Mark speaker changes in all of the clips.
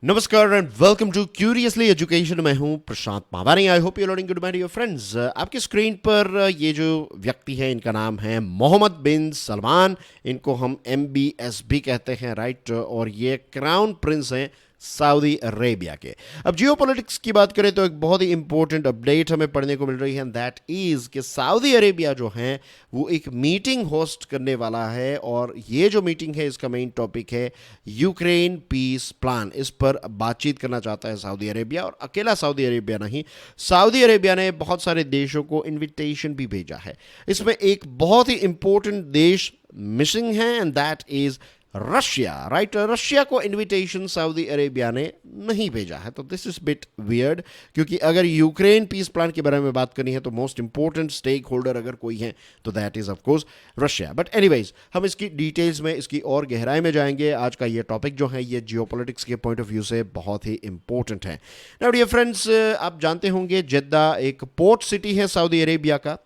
Speaker 1: नमस्कार and welcome to curiously education. मैं हूं Prashant Mavani. I hope you learning good my dear friends. आपकी screen पर ये जो व्यक्ति है इनका नाम है मोहम्मद बिन सलमान। इनको हम MBS भी कहते हैं, राइट। और ये क्राउन प्रिंस हैं सऊदी अरेबिया के। अब जियोपॉलिटिक्स की बात करें तो एक बहुत ही इंपॉर्टेंट अपडेट हमें पढ़ने को मिल रही है, दैट इज कि सऊदी अरेबिया जो है वो एक मीटिंग होस्ट करने वाला है। और ये जो मीटिंग है इसका मेन टॉपिक है यूक्रेन पीस प्लान। इस पर बातचीत करना चाहता है सऊदी अरेबिया, और अकेला सऊदी अरेबिया नहीं, सऊदी अरेबिया ने बहुत सारे देशों को इनविटेशन भी भेजा है। इसमें एक बहुत ही इंपॉर्टेंट देश मिसिंग है and that is Russia, right. Russia को इनविटेशन सऊदी अरेबिया ने नहीं भेजा है, तो दिस इज बिट वियर्ड। क्योंकि अगर यूक्रेन पीस प्लान के बारे में बात करनी है तो मोस्ट इंपॉर्टेंट स्टेक होल्डर अगर कोई है तो that is of course Russia. But anyways, हम इसकी डिटेल्स में, इसकी और गहराई में जाएंगे। आज का ये टॉपिक जो है ये जियोपॉलिटिक्स के पॉइंट ऑफ व्यू से बहुत ही इंपॉर्टेंट है। नाउ डियर फ्रेंड्स, आप जानते होंगे जेद्दा एक पोर्ट सिटी है सऊदी अरेबिया का।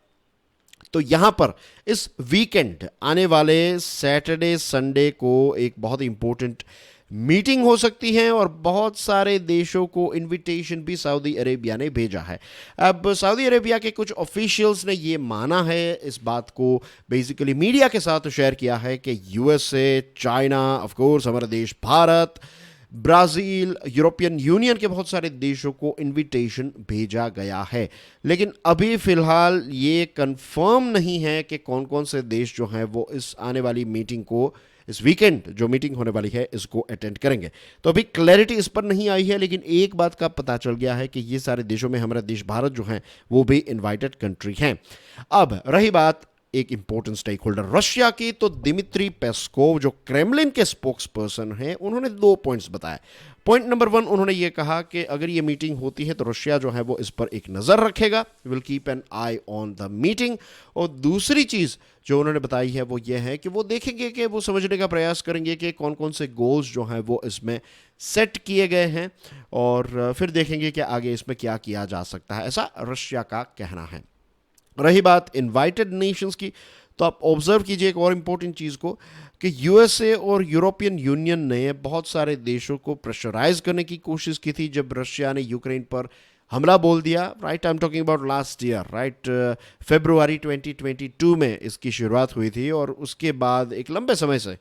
Speaker 1: तो यहां पर इस वीकेंड आने वाले सैटरडे संडे को एक बहुत इंपॉर्टेंट मीटिंग हो सकती है, और बहुत सारे देशों को इनविटेशन भी सऊदी अरेबिया ने भेजा है। अब सऊदी अरेबिया के कुछ ऑफिशियल्स ने ये माना है, इस बात को बेसिकली मीडिया के साथ शेयर किया है कि USA, चाइना, ऑफ कोर्स हमारा देश भारत, ब्राज़ील, यूरोपियन यूनियन के बहुत सारे देशों को इनविटेशन भेजा गया है। लेकिन अभी फ़िलहाल ये कंफर्म नहीं है कि कौन कौन से देश जो हैं वो इस आने वाली मीटिंग को, इस वीकेंड जो मीटिंग होने वाली है, इसको अटेंड करेंगे। तो अभी क्लैरिटी इस पर नहीं आई है, लेकिन एक बात का पता चल गया है कि ये सारे देशों में हमारा देश भारत जो है वो भी इन्वाइटेड कंट्री हैं। अब रही बात एक इंपॉर्टेंट स्टेक होल्डर रशिया की, तो दिमित्री पेस्कोव जो क्रेमलिन के स्पोक्स पर्सन हैं, उन्होंने 2 पॉइंट्स बताए। पॉइंट नंबर 1, उन्होंने ये कहा कि अगर ये मीटिंग होती है तो रशिया जो है वो इस पर एक नज़र रखेगा, will keep an I on the meeting. और दूसरी चीज़ जो उन्होंने बताई है वो ये है कि वो देखेंगे, कि वो समझने का प्रयास करेंगे कि कौन कौन से गोल्स जो हैं वो इसमें सेट किए गए हैं, और फिर देखेंगे कि आगे इसमें क्या किया जा सकता है, ऐसा रशिया का कहना है। रही बात इनवाइटेड नेशंस की, तो आप ऑब्जर्व कीजिए एक और इम्पोर्टेंट चीज़ को, कि USA और यूरोपियन यूनियन ने बहुत सारे देशों को प्रेशराइज करने की कोशिश की थी जब रशिया ने यूक्रेन पर हमला बोल दिया, right. I am talking about last year, right. फरवरी 2022 में इसकी शुरुआत हुई थी, और उसके बाद एक लंबे समय से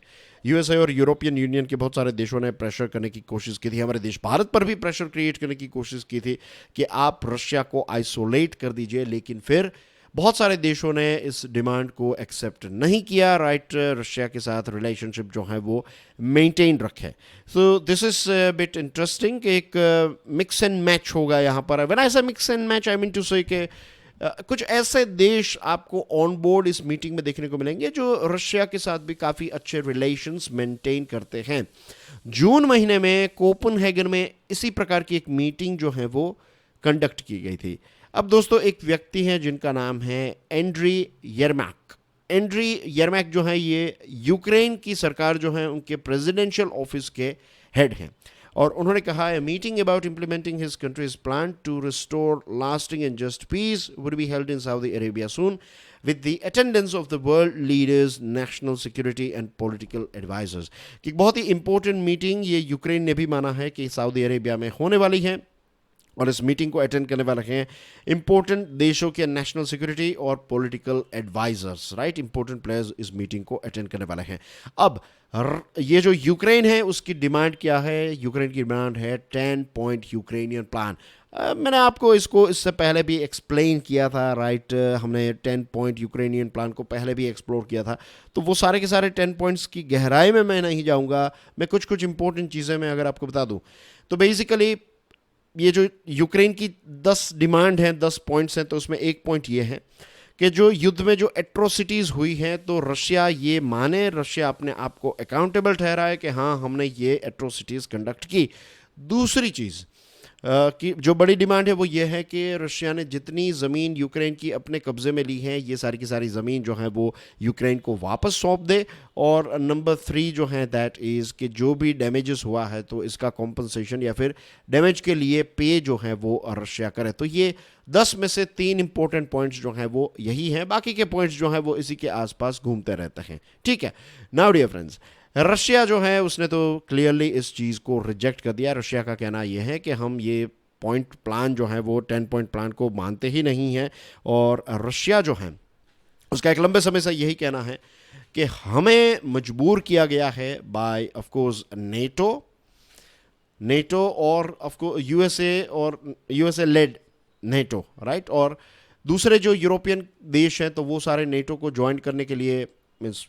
Speaker 1: USA और यूरोपियन यूनियन के बहुत सारे देशों ने प्रेशर करने की कोशिश की थी, हमारे देश भारत पर भी प्रेशर क्रिएट करने की कोशिश की थी कि आप रशिया को आइसोलेट कर दीजिए। लेकिन फिर बहुत सारे देशों ने इस डिमांड को एक्सेप्ट नहीं किया, राइट। रशिया के साथ रिलेशनशिप जो है वो मेंटेन रखे। So this is bit interesting कि एक मिक्स एंड मैच होगा यहाँ पर। When I say mix and match, I mean to say कि कुछ ऐसे देश आपको ऑन बोर्ड इस मीटिंग में देखने को मिलेंगे जो रशिया के साथ भी काफ़ी अच्छे रिलेशंस मेंटेन करते हैं। जून महीने में कोपनहेगन में इसी प्रकार की एक मीटिंग जो है वो कंडक्ट की गई थी। अब दोस्तों, एक व्यक्ति हैं जिनका नाम है एंड्री यरमैक। एंड्री यरमैक जो है ये यूक्रेन की सरकार जो है उनके प्रेसिडेंशियल ऑफिस के हेड हैं, और उन्होंने कहा है meeting about implementing his country's plan to restore lasting and just peace would be held in Saudi Arabia soon with the attendance of the world leaders, national security and political advisors। कि बहुत ही important meeting ये Ukraine ने भी माना है कि Saudi Arabia में होने वाली है, और इस मीटिंग को अटेंड करने वाले हैं इंपॉर्टेंट देशों के नेशनल सिक्योरिटी और political advisers, right. Important players इस मीटिंग को अटेंड करने वाले हैं। अब ये जो यूक्रेन है उसकी डिमांड क्या है? यूक्रेन की डिमांड है 10 पॉइंट यूक्रेनियन प्लान। मैंने आपको इसको इससे पहले भी एक्सप्लेन किया था, राइट। हमने 10 पॉइंट यूक्रेनियन प्लान को पहले भी एक्सप्लोर किया था, तो वो सारे के सारे 10 पॉइंट्स की गहराई में मैं नहीं जाऊँगा। मैं कुछ कुछ इंपॉर्टेंट चीज़ें मैं अगर आपको बता दूँ तो बेसिकली ये जो यूक्रेन की 10 डिमांड हैं, 10 पॉइंट्स हैं, तो उसमें एक पॉइंट ये है कि जो युद्ध में जो एट्रोसिटीज़ हुई हैं तो रशिया ये माने, रशिया अपने आप को अकाउंटेबल ठहराए कि हाँ हमने ये एट्रोसिटीज़ कंडक्ट की। दूसरी चीज़ कि जो बड़ी डिमांड है वो ये है कि रशिया ने जितनी ज़मीन यूक्रेन की अपने कब्ज़े में ली है, ये सारी की सारी ज़मीन जो है वो यूक्रेन को वापस सौंप दे। और नंबर 3 जो है दैट इज़ कि जो भी डैमेजेस हुआ है तो इसका कॉम्पनसेशन या फिर डैमेज के लिए पे जो है वो रशिया करे। तो ये 10 में से 3 इंपॉर्टेंट पॉइंट्स जो हैं वो यही हैं, बाकी के पॉइंट्स जो हैं वो इसी के आसपास घूमते रहते हैं, ठीक है। नाउ डियर फ्रेंड्स, रशिया जो है उसने तो क्लियरली इस चीज़ को रिजेक्ट कर दिया। रशिया का कहना यह है कि हम ये पॉइंट प्लान जो है वो 10 पॉइंट प्लान को मानते ही नहीं हैं, और रशिया जो है उसका एक लंबे समय से यही कहना है कि हमें मजबूर किया गया है बाय ऑफ कोर्स नेटो और ऑफ कोर्स यूएसए, और यूएसए लेड नेटो, राइट, और दूसरे जो यूरोपियन देश हैं तो वो सारे नेटो को ज्वाइन करने के लिए मीन्स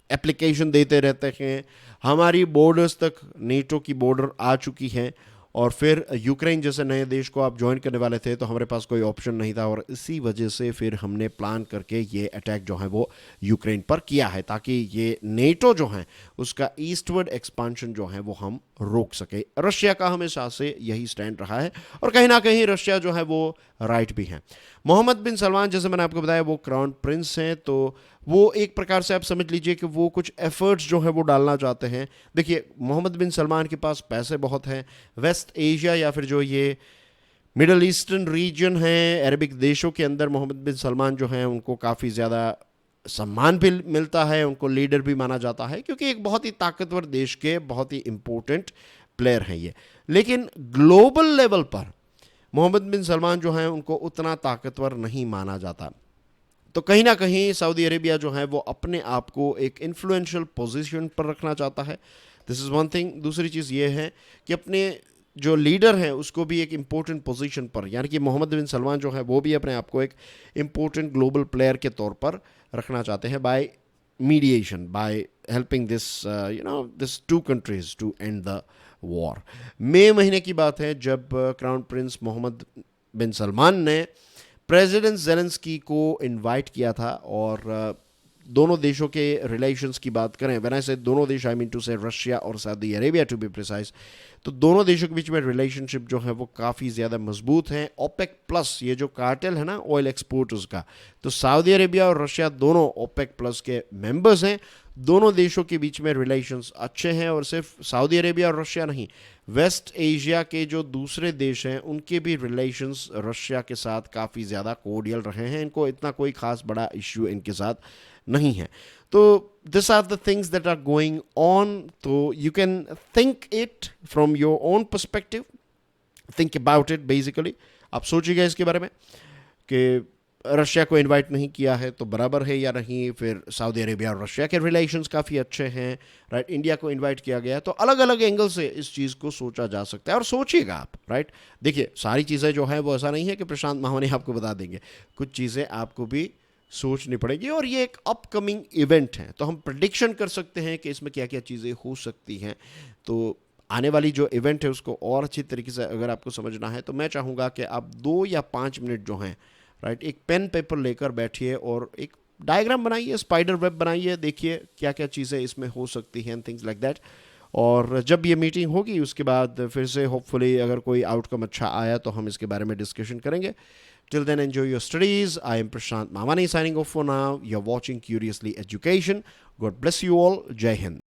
Speaker 1: एप्लीकेशन देते रहते हैं। हमारी बॉर्डर्स तक नेटो की बॉर्डर आ चुकी है, और फिर यूक्रेन जैसे नए देश को आप ज्वाइन करने वाले थे तो हमारे पास कोई ऑप्शन नहीं था, और इसी वजह से फिर हमने प्लान करके ये अटैक जो है वो यूक्रेन पर किया है, ताकि ये नेटो जो है उसका ईस्टवर्ड एक्सपांशन जो है वो हम रोक सके। रशिया का हमेशा से यही स्टैंड रहा है, और कहीं ना कहीं रशिया जो है वो राइट भी है। मोहम्मद बिन सलमान, जैसे मैंने आपको बताया, वो क्राउन प्रिंस हैं, तो वो एक प्रकार से आप समझ लीजिए कि वो कुछ एफर्ट्स जो है वो डालना चाहते हैं। देखिए, मोहम्मद बिन सलमान के पास पैसे बहुत हैं। वेस्ट एशिया या फिर जो ये मिडल ईस्टर्न रीजन है, अरबिक देशों के अंदर मोहम्मद बिन सलमान जो हैं उनको काफ़ी ज़्यादा सम्मान भी मिलता है, उनको लीडर भी माना जाता है, क्योंकि एक बहुत ही ताकतवर देश के बहुत ही इम्पोर्टेंट प्लेयर हैं ये। लेकिन ग्लोबल लेवल पर मोहम्मद बिन सलमान जो हैं उनको उतना ताकतवर नहीं माना जाता। तो कहीं ना कहीं सऊदी अरेबिया जो है वो अपने आप को एक इन्फ्लुएंशियल पोजीशन पर रखना चाहता है। This is one thing. दूसरी चीज़ ये है कि अपने जो लीडर हैं उसको भी एक इम्पोर्टेंट पोजीशन पर, यानी कि मोहम्मद बिन सलमान जो है वो भी अपने आप को एक इम्पोर्टेंट ग्लोबल प्लेयर के तौर पर रखना चाहते हैं by mediation, by helping this two countries to end the war. मई महीने की बात है जब crown prince Mohammed bin Salman ने प्रेसिडेंट जेलेंस्की को इनवाइट किया था, और दोनों देशों के रिलेशंस की बात करें, व्हेन आई से दोनों देश, I mean to say Russia और Saudi Arabia to be precise, तो दोनों देशों के बीच में रिलेशनशिप जो है वो काफ़ी ज़्यादा मजबूत है। ओपेक प्लस, ये जो कार्टेल है ना ऑयल एक्सपोर्टर्स का, तो सऊदी अरेबिया और रशिया दोनों ओपेक प्लस के मेंबर्स हैं। दोनों देशों के बीच में रिलेशंस अच्छे हैं, और सिर्फ सऊदी अरेबिया और रशिया नहीं, वेस्ट एशिया के जो दूसरे देश हैं उनके भी रिलेशंस रशिया के साथ काफ़ी ज़्यादा कोर्डियल रहे हैं। इनको इतना कोई ख़ास बड़ा इश्यू इनके साथ नहीं है। तो this are the things that are going on. तो you can think it from your own perspective, think about it basically. आप सोचिएगा इसके बारे में कि रशिया को इनवाइट नहीं किया है तो बराबर है या नहीं। फिर सऊदी अरेबिया और रशिया के रिलेशंस काफ़ी अच्छे हैं, राइट। इंडिया को इनवाइट किया गया है, तो अलग अलग एंगल से इस चीज़ को सोचा जा सकता है, और सोचिएगा आप, राइट। देखिए, सारी चीज़ें जो हैं वो ऐसा नहीं है कि प्रशांत माहवानी आपको बता देंगे, कुछ चीज़ें आपको भी सोचनी पड़ेगी, और ये एक अपकमिंग इवेंट है, तो हम प्रेडिक्शन कर सकते हैं कि इसमें क्या क्या चीज़ें हो सकती हैं। तो आने वाली जो इवेंट है उसको और अच्छी तरीके से अगर आपको समझना है तो मैं चाहूँगा कि आप 2 या 5 मिनट जो हैं, राइट, एक पेन पेपर लेकर बैठिए और एक डायग्राम बनाइए, स्पाइडर वेब बनाइए, देखिए क्या क्या चीज़ें इसमें हो सकती हैं, थिंग्स लाइक दैट। और जब ये मीटिंग होगी उसके बाद फिर से होपफुली अगर कोई आउटकम अच्छा आया तो हम इसके बारे में डिस्कशन करेंगे। Till then, enjoy your studies. I am Prashant Mamani signing off for now. You're watching Curiously Education. God bless you all. Jai Hind.